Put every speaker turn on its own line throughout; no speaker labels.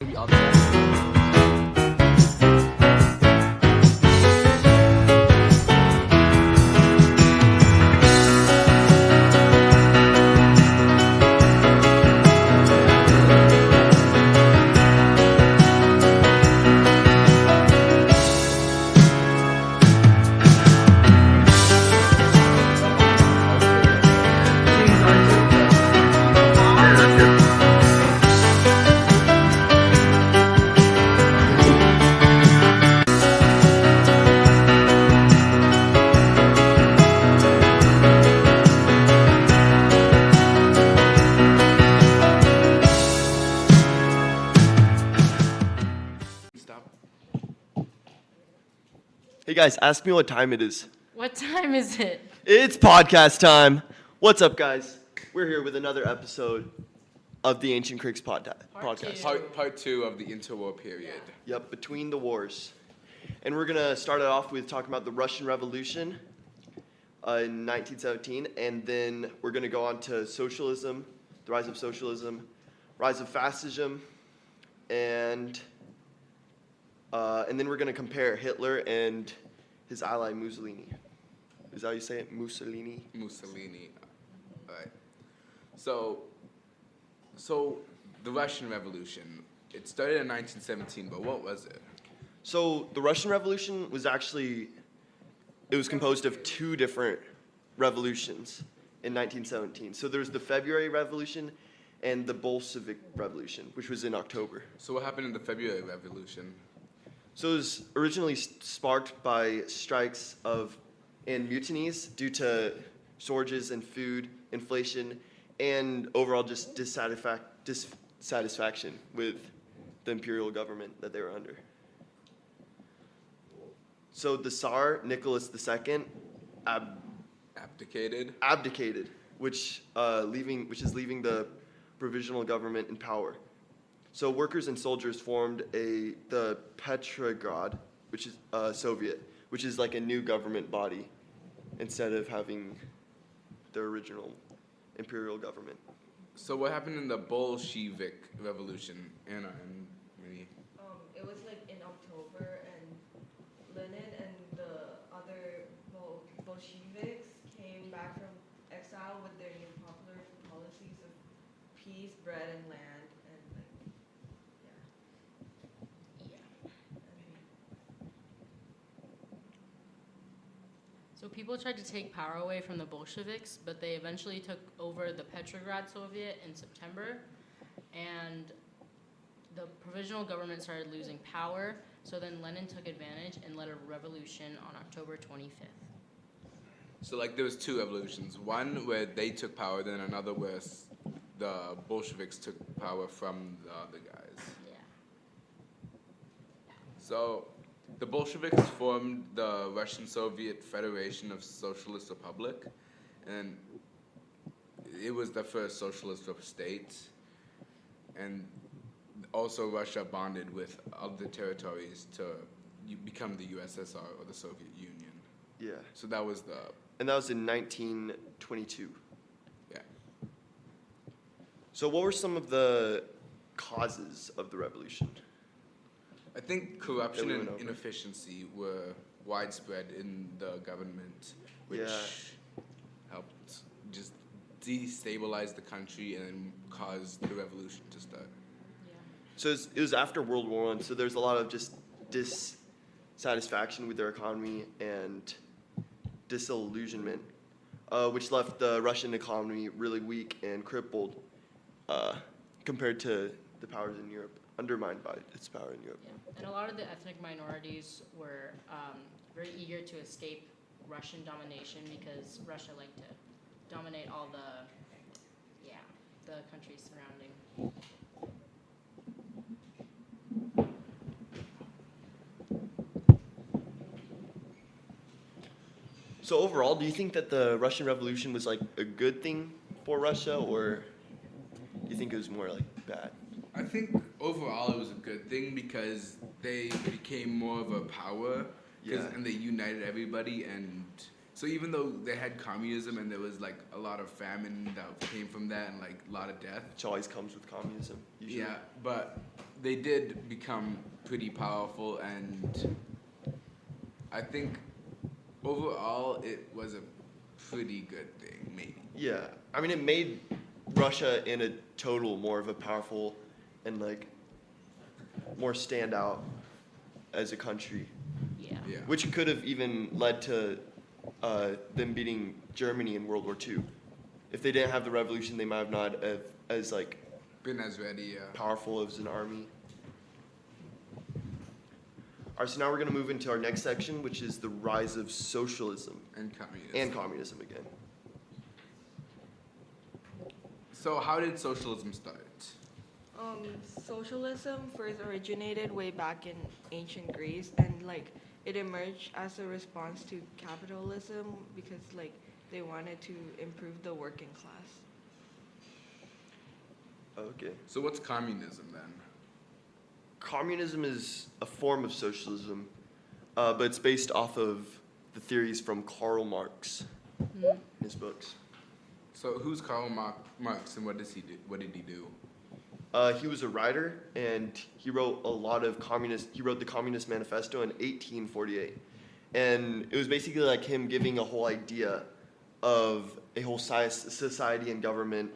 Maybe outside.
Stop.
Hey guys, ask me what time it is.
What time is it?
It's podcast time. What's up, guys? We're here with another episode of the Ancient Creeks podcast.
Part two of the Interwar Period.
Yep, between the wars. And we're going to start it off with talking about the Russian Revolution in 1917, and then we're going to go on to socialism, the rise of socialism, rise of fascism, and then we're going to compare Hitler and his ally Mussolini. Is that how you say it? Mussolini?
Mussolini. Alright. So the Russian Revolution, it started in 1917, but what was it?
So the Russian Revolution was it was composed of two different revolutions in 1917. So there's the February Revolution and the Bolshevik Revolution, which was in October.
So what happened in the February Revolution?
So it was originally sparked by strikes and mutinies due to shortages in food, inflation, and overall just dissatisfaction with the imperial government that they were under. So the Tsar, Nicholas II,
Abdicated.
which is leaving the provisional government in power. So workers and soldiers formed the Petrograd, which is Soviet, which is like a new government body instead of having the original imperial government.
So what happened in the Bolshevik Revolution, Anna and Minnie?
It was like in October, and Lenin and the other Bolsheviks came back from exile with their new popular policies of peace, bread, and land, and like, yeah. So people tried to take power away from the Bolsheviks, but they eventually took over the Petrograd Soviet in September, and the provisional government started losing power, so then Lenin took advantage and led a revolution on October 25th.
So like there was two revolutions. One where they took power, then another where the Bolsheviks took power from the other guys.
Yeah.
So the Bolsheviks formed the Russian Soviet Federation of Socialist Republic, and it was the first socialist state. And also Russia bonded with other territories to become the USSR or the Soviet Union.
Yeah.
So that was
And that was in 1922.
yeah.
So what were some of the causes of the revolution?
I think corruption
we
and
went over.
inefficiency were widespread in the government, which
Yeah.
helped just destabilize the country and caused the revolution to start.
Yeah.
So it was after World War I, so there's a lot of just dissatisfaction with their economy and disillusionment, which left the Russian economy really weak and crippled compared to the powers in Europe, undermined by its power in Europe.
Yeah. And a lot of the ethnic minorities were very eager to escape Russian domination because Russia liked to dominate all the countries surrounding.
So overall, do you think that the Russian Revolution was like a good thing for Russia, or do you think it was more like bad?
I think overall it was a good thing because they became more of a power, and they united everybody. And so even though they had communism and there was like a lot of famine that came from that and like a lot of death,
Which always comes with communism. Usually.
yeah, but they did become pretty powerful, and I think overall it was a pretty good thing, maybe.
Yeah, I mean, it made Russia in a total more of a powerful and like more standout as a country,
Yeah.
Yeah.
which could have even led to them beating Germany in World War II. If they didn't have the revolution, they might have not as like
Been as ready, yeah.
powerful as an army. All right, so now we're going to move into our next section, which is the rise of socialism
And communism.
and communism again.
So how did socialism start?
Socialism first originated way back in ancient Greece, and like it emerged as a response to capitalism because like they wanted to improve the working class.
Okay.
So what's communism then?
Communism is a form of socialism, but it's based off of the theories from Karl Marx in his books.
So who's Karl Marx, and what does he do? What did he do?
He was a writer, and he wrote a lot of He wrote the Communist Manifesto in 1848, and it was basically like him giving a whole idea of a whole society and government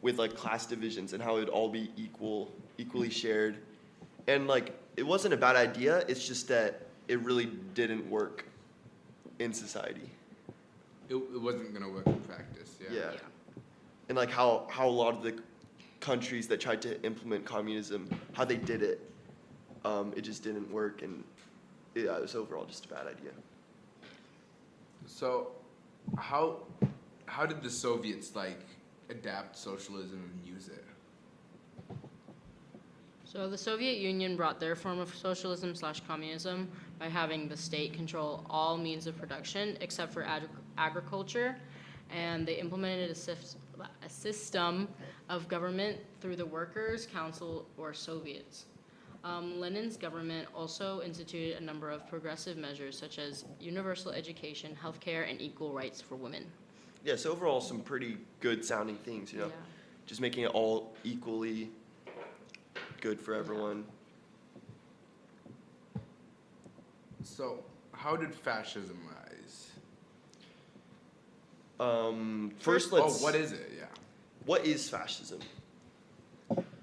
with like class divisions and how it'd all be equally shared, and like it wasn't a bad idea. It's just that it really didn't work in society.
It wasn't gonna work in practice, yeah.
Yeah. And like how a lot of the countries that tried to implement communism, how they did it, it just didn't work, and yeah, it was overall just a bad idea.
So how did the Soviets like adapt socialism and use it?
So the Soviet Union brought their form of socialism/communism by having the state control all means of production except for agriculture, and they implemented a system of government through the Workers' Council or Soviets. Lenin's government also instituted a number of progressive measures such as universal education, healthcare, and equal rights for women.
Yeah, so overall some pretty good sounding things, you know,
Yeah.
just making it all equally good for everyone.
So how did fascism rise?
First let's.
what is it? Yeah.
What is fascism?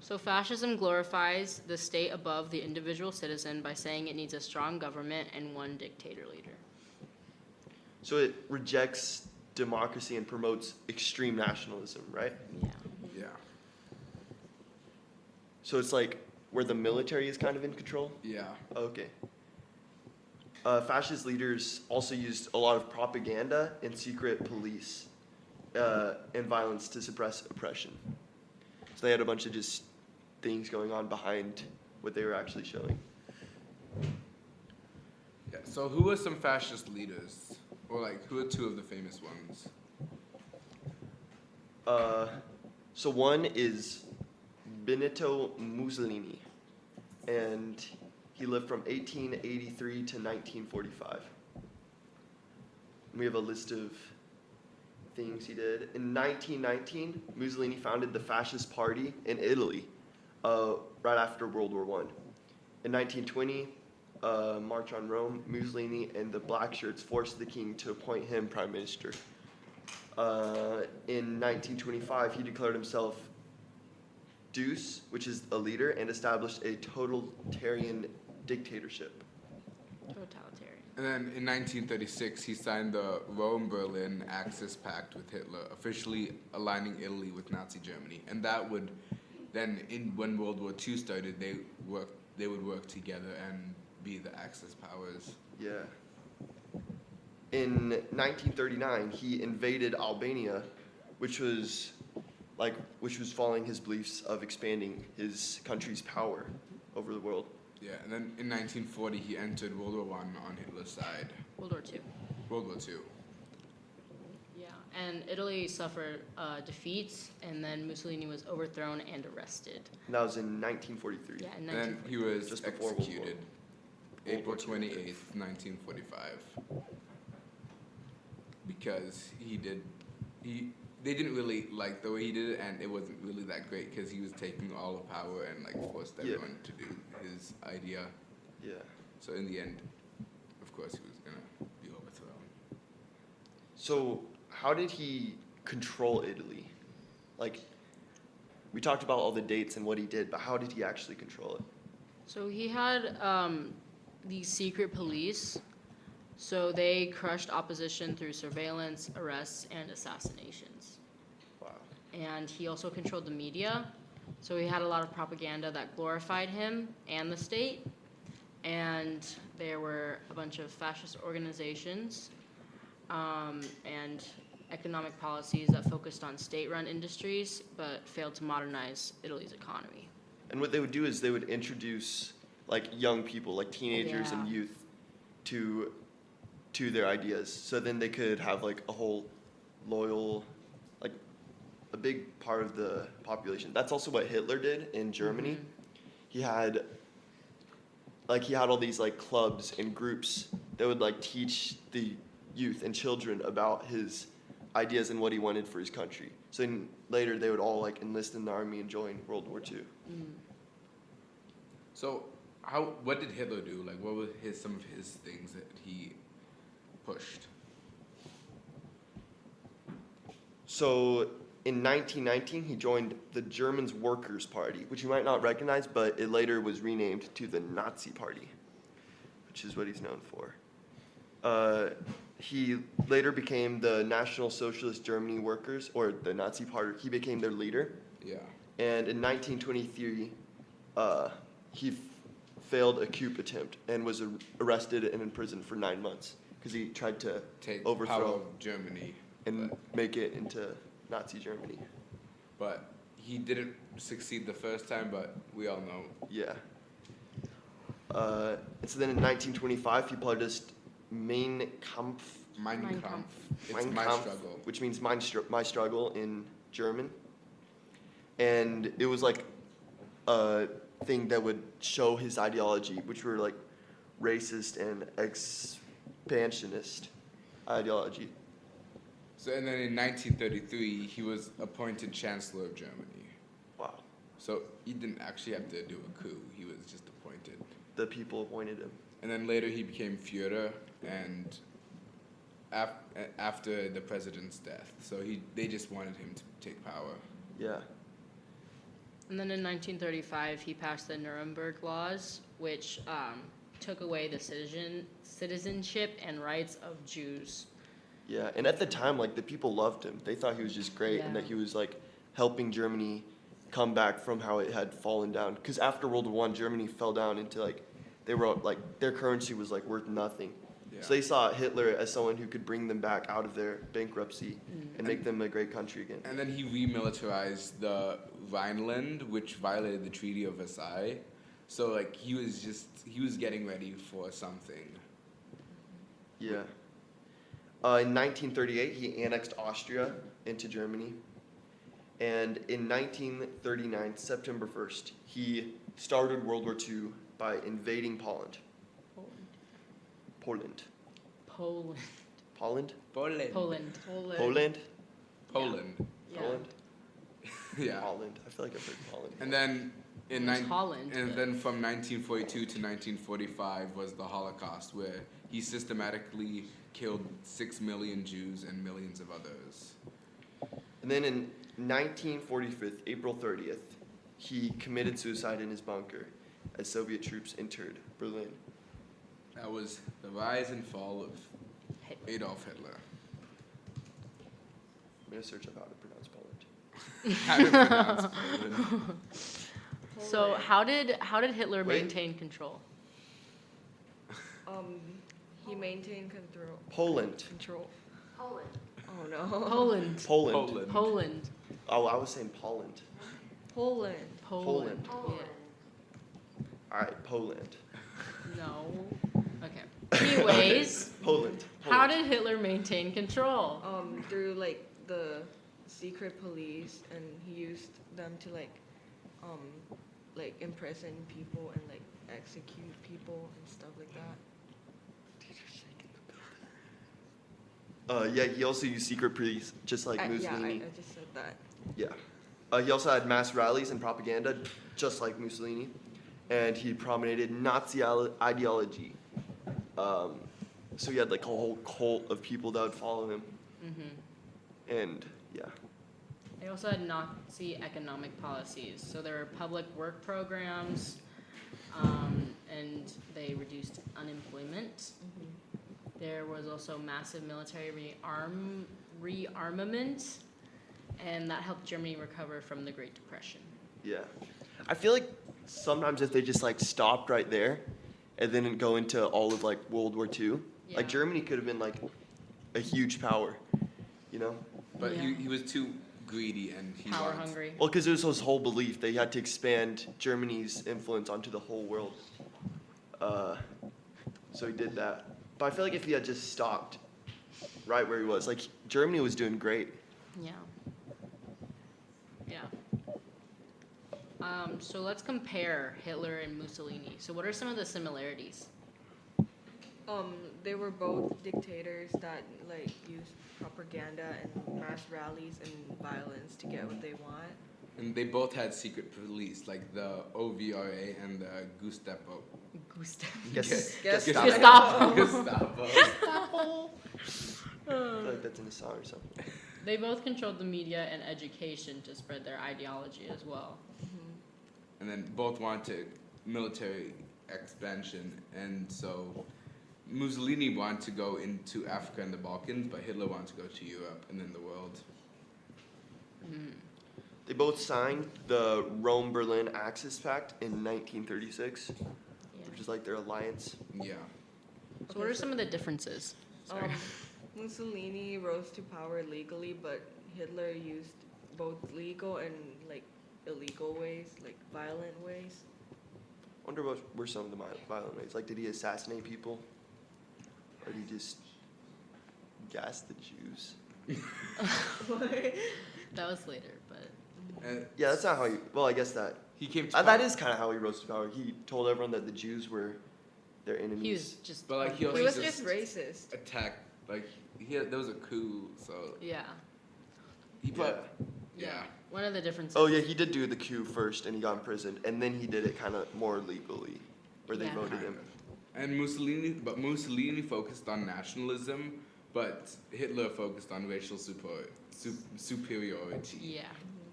So fascism glorifies the state above the individual citizen by saying it needs a strong government and one dictator leader.
So it rejects democracy and promotes extreme nationalism, right?
Yeah.
Yeah.
So it's like where the military is kind of in control?
Yeah.
Okay. Fascist leaders also used a lot of propaganda and secret police and violence to suppress oppression. So they had a bunch of just things going on behind what they were actually showing.
Yeah. So who are some fascist leaders? Or like who are two of the famous ones?
So one is Benito Mussolini, and he lived from 1883 to 1945. We have a list of things he did. In 1919, Mussolini founded the Fascist Party in Italy, right after World War I. In 1920, March on Rome, Mussolini and the Black Shirts forced the king to appoint him prime minister. In 1925, he declared himself Deuce, which is a leader, and established a totalitarian dictatorship.
Totalitarian.
And then in 1936, he signed the Rome-Berlin Axis Pact with Hitler, officially aligning Italy with Nazi Germany. And that would then, when World War II started, they would work together and be the Axis powers.
Yeah. In 1939, he invaded Albania, which was following his beliefs of expanding his country's power over the world.
Yeah, and then in 1940, he entered World War I on Hitler's side.
World War II.
World War II.
Yeah, and Italy suffered defeats, and then Mussolini was overthrown and arrested.
And that was in 1943.
Yeah, in
And then
1940.
he was
Just before World War.
executed April 28th, 1945. Because he they didn't really like the way he did it, and it wasn't really that great because he was taking all the power and like forced
Yeah.
everyone to do his idea.
Yeah.
So in the end, of course, he was gonna be overthrown.
So how did he control Italy? Like, we talked about all the dates and what he did, but how did he actually control it?
So he had these secret police. So they crushed opposition through surveillance, arrests, and assassinations.
Wow.
And he also controlled the media. So he had a lot of propaganda that glorified him and the state. And there were a bunch of fascist organizations and economic policies that focused on state-run industries but failed to modernize Italy's economy.
And what they would do is they would introduce like young people, like teenagers and
Yeah.
youth, to their ideas. So then they could have like a whole loyal, like a big part of the population. That's also what Hitler did in Germany. He had all these like clubs and groups that would like teach the youth and children about his ideas and what he wanted for his country. So then later they would all like enlist in the army and join World War II.
So what did Hitler do? Like, what were some of his things that he pushed?
So in 1919, he joined the German Workers' Party, which you might not recognize, but it later was renamed to the Nazi Party, which is what he's known for. He later became the National Socialist Germany Workers, or the Nazi Party. He became their leader.
Yeah.
And in 1923, he failed a coup attempt and was arrested and imprisoned for 9 months because he tried to
Take
overthrow
power of Germany.
and make it into Nazi Germany.
But he didn't succeed the first time, but we all know.
Yeah. And so then in 1925, he published Mein Kampf,
Mein
Mein
Kampf.
Kampf.
It's
Mein
my
Kampf,
struggle.
which means my struggle in German. And it was like a thing that would show his ideology, which were like racist and expansionist ideology.
So, and then in 1933, he was appointed Chancellor of Germany.
Wow.
So he didn't actually have to do a coup. He was just appointed.
The people appointed him.
And then later he became Führer, and after the president's death. So they just wanted him to take power.
Yeah.
And then in 1935, he passed the Nuremberg Laws, which took away the citizenship and rights of Jews.
Yeah, and at the time, like, the people loved him. They thought he was just great and
Yeah.
that he was, like, helping Germany come back from how it had fallen down. Because after World War I, Germany fell down into, like, they were, like, their currency was, like, worth nothing.
Yeah.
So they saw Hitler as someone who could bring them back out of their bankruptcy and make them a great country again.
And then he remilitarized the Rhineland, which violated the Treaty of Versailles. So like he was getting ready for something.
Yeah. In 1938, he annexed Austria into Germany. And in 1939, September 1st, he started World War II by invading Poland. Poland.
Poland.
Poland?
Poland.
Poland.
Poland?
Poland.
Yeah.
Poland?
Yeah.
Holland. I feel like I've heard Poland.
And then
It's Holland.
and
but-
then from 1942 to 1945 was the Holocaust, where he systematically killed 6 million Jews and millions of others.
And then in 1945, April 30th, he committed suicide in his bunker as Soviet troops entered Berlin.
That was the rise and fall of
Hitler.
Adolf Hitler.
I'm going to search up how to pronounce Poland.
How to pronounce Poland.
So how did Hitler
Wait.
maintain control?
He maintained control.
Poland.
Control.
Poland.
Oh no.
Poland.
Poland.
Poland.
Poland.
Oh, I was saying Poland.
Poland.
Poland.
Poland.
All right, Poland.
No. Okay. Anyways,
Poland.
how did Hitler maintain control?
Through like the secret police, and he used them to like imprison people and like execute people and stuff like that.
Yeah, he also used secret police, just like
Yeah,
Mussolini.
I just said that.
Yeah. He also had mass rallies and propaganda, just like Mussolini. And he promulgated Nazi ideology. So he had like a whole cult of people that would follow him.
Mm-hmm.
And yeah.
They also had Nazi economic policies. So there were public work programs, and they reduced unemployment.
Mm-hmm.
There was also massive military rearmament, and that helped Germany recover from the Great Depression.
Yeah. I feel like sometimes if they just like stopped right there and then go into all of like World War II,
Yeah.
like Germany could have been like a huge power, you know?
But
Yeah.
he was too greedy and he
Power
wants-
hungry.
Well, because it was his whole belief that he had to expand Germany's influence onto the whole world. So he did that. But I feel like if he had just stopped right where he was, like Germany was doing great.
Yeah. Yeah. So let's compare Hitler and Mussolini. So what are some of the similarities?
They were both dictators that like used propaganda and mass rallies and violence to get what they want.
And they both had secret police, like the OVRA and the Gestapo.
Guess,
Gestapo.
Gestapo.
Gestapo.
I feel like that's in a song or something.
They both controlled the media and education to spread their ideology as well.
And then both wanted military expansion, and so Mussolini wanted to go into Africa and the Balkans, but Hitler wanted to go to Europe and then the world.
They both signed the Rome-Berlin Axis Pact in 1936,
Yeah.
which is like their alliance.
Yeah.
So what are some of the differences? Sorry.
Mussolini rose to power legally, but Hitler used both legal and like illegal ways, like violent ways.
I wonder what were some of the violent ways. Like, did he assassinate people? Or did he just gas the Jews?
That was later, but
And
Yeah, that's not how he. Well, I guess that.
he came to
That
power.
is kind of how he rose to power. He told everyone that the Jews were their enemies.
he was just.
But like he also
He was
just
just racist.
attacked. Like there was a coup, so
Yeah.
he put.
Yeah.
Yeah.
One of the differences.
Oh yeah, he did do the coup first, and he got imprisoned, and then he did it kind of more legally, where they
Yeah.
voted
Kind
him.
of. And Mussolini focused on nationalism, but Hitler focused on racial superiority.
Yeah.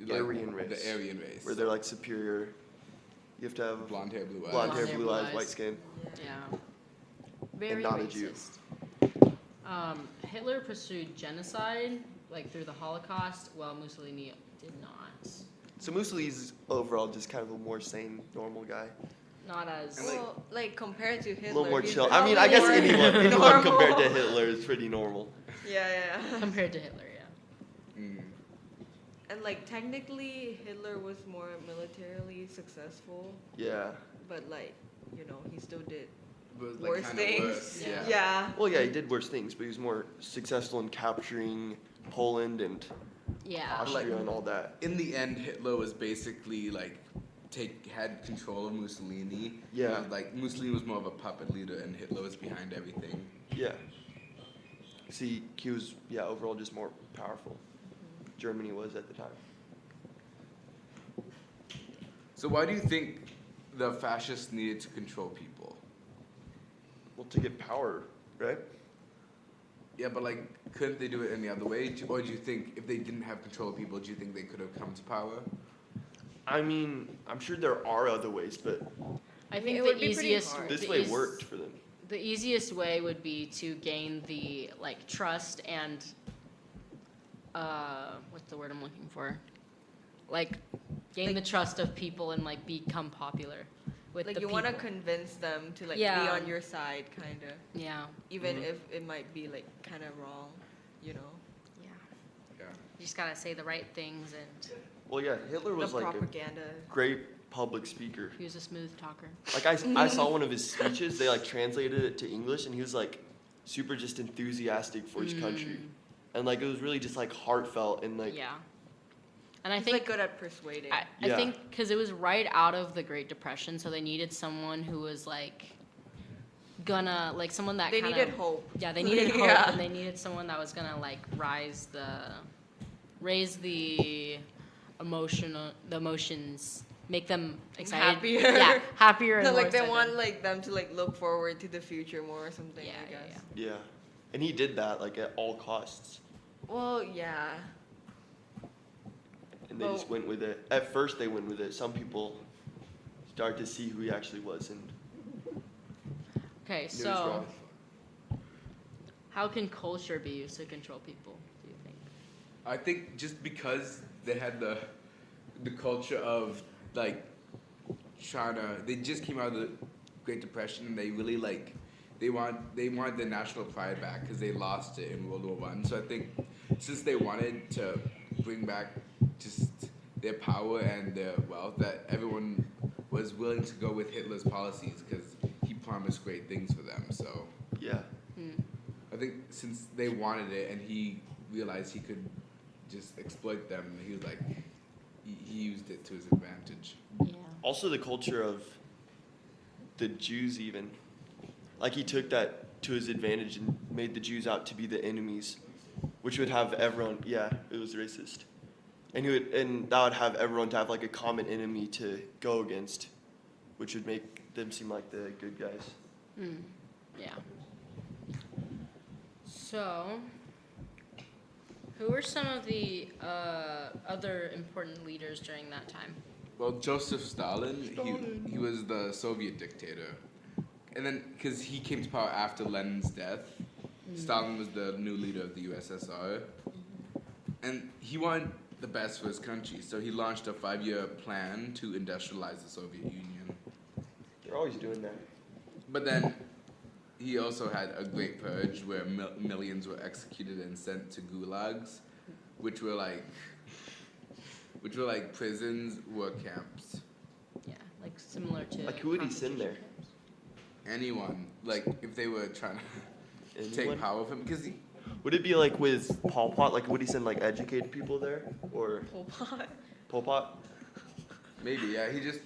Like
Aryan race.
The Aryan race.
Where they're like superior. You have to have
blonde hair, blue eyes.
blonde hair,
Blonde hair,
blue
blue
eyes,
eyes.
white skin.
Yeah. Very
not a Jew.
racist. Hitler pursued genocide, like through the Holocaust, while Mussolini did not.
So Mussolini's overall just kind of a more sane, normal guy.
Not as.
And, like-
Well, like compared to
A
Hitler,
little more
he's
chill. I mean, I
probably
guess
more
anyone
normal.
compared to Hitler is pretty normal.
Yeah.
compared to Hitler, yeah.
Mm.
And like technically, Hitler was more militarily successful,
Yeah.
but like he still did
But it was,
worse
kinda
things.
worse,
Yeah.
Yeah.
Well, yeah, he did worse things, but he was more successful in capturing Poland and
Yeah.
Austria and all that.
In the end, Hitler was basically like had control of Mussolini.
Yeah.
And, like Mussolini was more of a puppet leader, and Hitler was behind everything.
Yeah. See, he was, overall just more powerful. Germany was at the time.
So why do you think the fascists needed to control people?
Well, to get power, right?
Yeah, but like, couldn't they do it any other way? Or do you think if they didn't have control of people, do you think they could have come to power?
I mean, I'm sure there are other ways, but
I think
It
the
would be pretty
easiest.
hard.
this
the
way
eas-
worked for them.
The easiest way would be to gain the trust and what's the word I'm looking for? Like gain the trust of people and like become popular with
Like
the
you
people.
want to convince them to like
Yeah.
be on your side, kind of,
Yeah.
even
Mhm.
if it might be like kind of wrong,
Yeah.
Yeah.
You just gotta say the right things, and
Well, yeah, Hitler was
the
like a
propaganda.
great public speaker.
he was a smooth talker.
Like I saw one of his speeches. They like translated it to English, and he was like super just enthusiastic for his country, and like it was really just like heartfelt and like
Yeah. And I
He's
think
like good at persuading.
I
Yeah.
think because it was right out of the Great Depression, so they needed someone who was like gonna, like, someone that
They
kind
needed
of,
hope.
yeah, they needed hope,
Yeah.
and they needed someone that was gonna, like, raise the emotions, make them excited.
Happier.
Yeah, happier and
No,
more
like they
excited.
want like them to like look forward to the future more or something.
Yeah,
I
yeah,
guess.
yeah.
Yeah. And he did that like at all costs.
Well, yeah.
And they just
Well-
went with it. At first they went with it. Some people started to see who he actually was and
Okay,
knew his
so
wrong.
how can culture be used to control people, do you think?
I think just because they had the culture of like they just came out of the Great Depression and they really like they wanted their national pride back because they lost it in World War One. So I think since they wanted to bring back just their power and their wealth, that everyone was willing to go with Hitler's policies because he promised great things for them. So
Yeah.
I think since they wanted it and he realized he could just exploit them, he was like he used it to his advantage.
Yeah.
Also the culture of the Jews even. Like he took that to his advantage and made the Jews out to be the enemies, which would have everyone, yeah, it was racist. And that would have everyone to have like a common enemy to go against, which would make them seem like the good guys.
Yeah. So, who were some of the other important leaders during that time?
Well, Joseph Stalin. He was the Soviet dictator. And then, because he came to power after Lenin's death, Stalin was the new leader of the USSR. And he wanted the best for his country, so he launched a 5-year plan to industrialize the Soviet Union.
They're always doing that.
But then, he also had a great purge where millions were executed and sent to gulags, which were like prisons, work camps.
Yeah, like similar to.
Like who would he send there?
Anyone, like if they were trying to take
Anyone?
power of him, because
Would it be like with Pol Pot? Like would he send like educated people there? Or
Pol Pot.
Pol Pot?
maybe, yeah, he just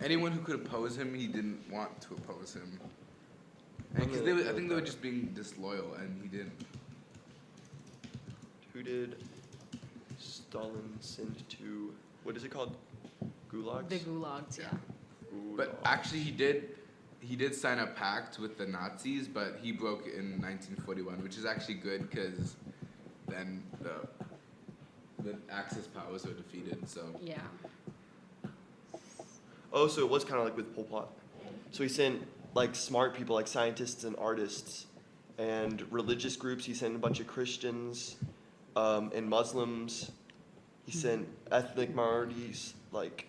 anyone who could oppose him, he didn't want to oppose him. Because I think they were just being disloyal, and he didn't.
Who did Stalin send to, what is it called? Gulags?
The gulags, yeah.
But actually, he did sign a pact with the Nazis, but he broke it in 1941, which is actually good because then the Axis powers were defeated. So
Yeah.
Oh, so it was kind of like with Pol Pot. So he sent like smart people, like scientists and artists, and religious groups. He sent a bunch of Christians and Muslims. He sent ethnic minorities, like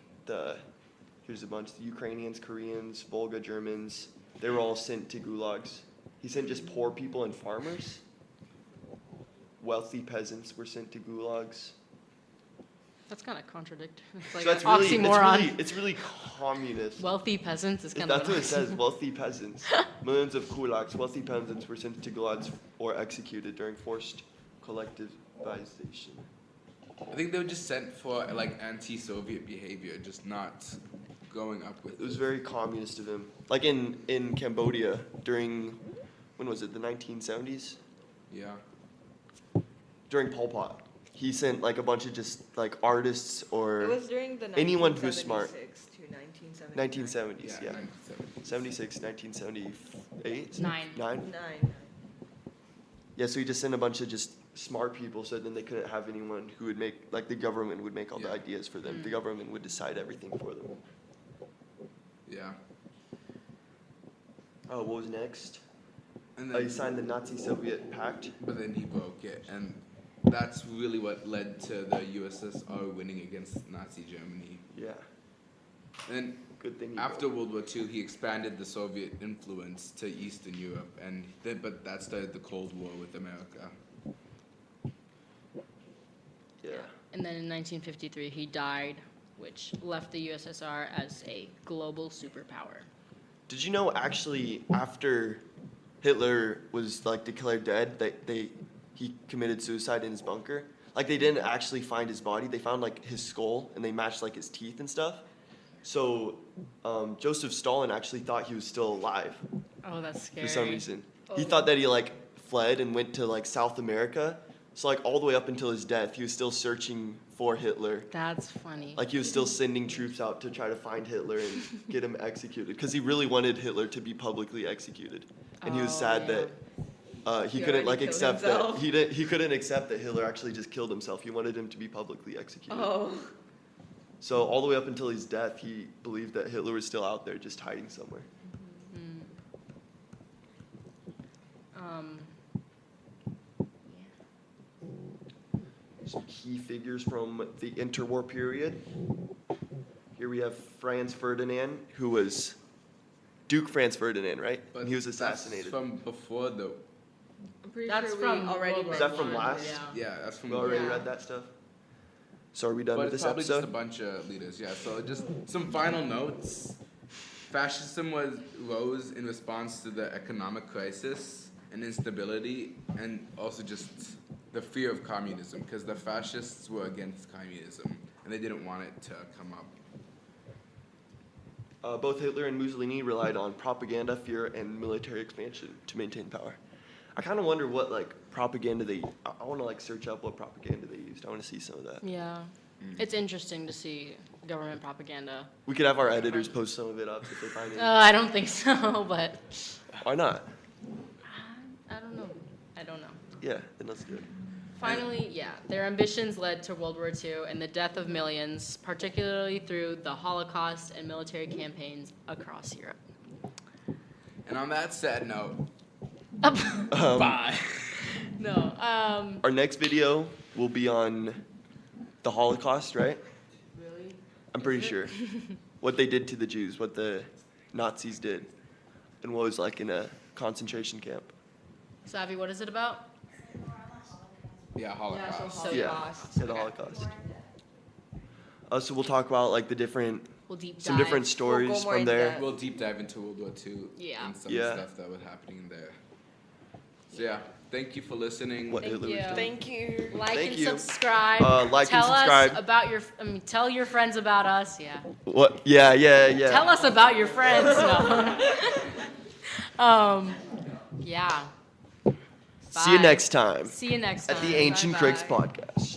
here's a bunch, the Ukrainians, Koreans, Volga Germans. They were all sent to gulags. He sent just poor people and farmers. Wealthy peasants were sent to gulags.
That's kind of contradictory. It's like
So that's
an
really,
oxymoron.
it's really communist.
Wealthy peasants is kind of.
That's what it says, wealthy peasants. Millions of kulaks, wealthy peasants were sent to gulags or executed during forced collectivization.
I think they were just sent for like anti-Soviet behavior, just not going up with
It was very communist of him. Like in Cambodia during, when was it, the 1970s?
Yeah.
During Pol Pot. He sent like a bunch of just like artists
It
or
was during the
anyone who was smart.
1976 to 1979.
1970s, yeah. 76, 1978?
Nine.
9?
9.
Yeah, so he just sent a bunch of just smart people so then they couldn't have anyone who would make, like the government would make all the
Yeah.
ideas for them. The government would decide everything for them.
Yeah.
Oh, what was next?
And
Oh,
then
he signed the Nazi-Soviet pact.
But then he broke it, and that's really what led to the USSR winning against Nazi Germany.
Yeah,
And then
good thing he
after
broke.
World War II, he expanded the Soviet influence to Eastern Europe, but that started the Cold War with America.
Yeah.
And then in 1953, he died, which left the USSR as a global superpower.
Did you know actually after Hitler was like declared dead, he committed suicide in his bunker? Like they didn't actually find his body. They found like his skull and they matched like his teeth and stuff. So Joseph Stalin actually thought he was still alive.
Oh, that's scary.
for some reason.
Oh.
He thought that he like fled and went to like South America. So like all the way up until his death, he was still searching for Hitler.
That's funny.
Like he was still sending troops out to try to find Hitler and get him executed because he really wanted Hitler to be publicly executed, and he was
Oh,
sad
yeah.
that he
He
couldn't
already
like
killed
accept
himself.
that he couldn't accept that Hitler actually just killed himself. He wanted him to be publicly executed.
Oh.
So all the way up until his death, he believed that Hitler was still out there, just hiding somewhere.
Mm.
Some key figures from the interwar period. Here we have Franz Ferdinand, who was Duke Franz Ferdinand, right?
But
And he was
that's
assassinated.
from before the.
I'm pretty
That's
sure
from
we already
World War
Is that
read
from
one.
last?
Yeah.
Yeah, that's from.
We already
Yeah.
read that stuff. So are we done
But
with
it's
this
probably just a
episode?
bunch of leaders. Yeah. So just some final notes. Fascism rose in response to the economic crisis and instability, and also just the fear of communism, because the fascists were against communism and they didn't want it to come up.
Both Hitler and Mussolini relied on propaganda, fear, and military expansion to maintain power. I kind of wonder what like propaganda they. I want to like search up what propaganda they used. I want to see some of that.
Yeah. It's interesting to see government propaganda.
We could have our editors post some of it up if they find it.
I don't think so, but
Why not?
I don't know. I don't know.
Yeah, then let's do it.
Finally, yeah, their ambitions led to World War II and the death of millions, particularly through the Holocaust and military campaigns across Europe.
And on that sad note,
Bye. No.
Our next video will be on the Holocaust, right?
Really?
I'm pretty sure. What they did to the Jews, what the Nazis did, and what was like in a concentration camp.
Savvy, what is it about?
yeah, Holocaust.
so
Yeah,
Holocaust.
the Holocaust. So we'll talk about like the different,
We'll deep dive.
some different stories
more
from
in
there.
depth.
We'll deep dive into World War II
Yeah.
and some
Yeah.
stuff that was happening there. So yeah, thank you for listening.
What
Thank
Hitler was
you.
doing.
Thank you.
Like
Thank
and
you.
subscribe.
Like and
tell
subscribe.
us about your. Tell your friends about us. Yeah.
What? Yeah.
Tell us about your friends. No. Yeah.
See you
Bye.
next time
See you next time.
at the Ancient
Bye-bye.
Critics Podcast.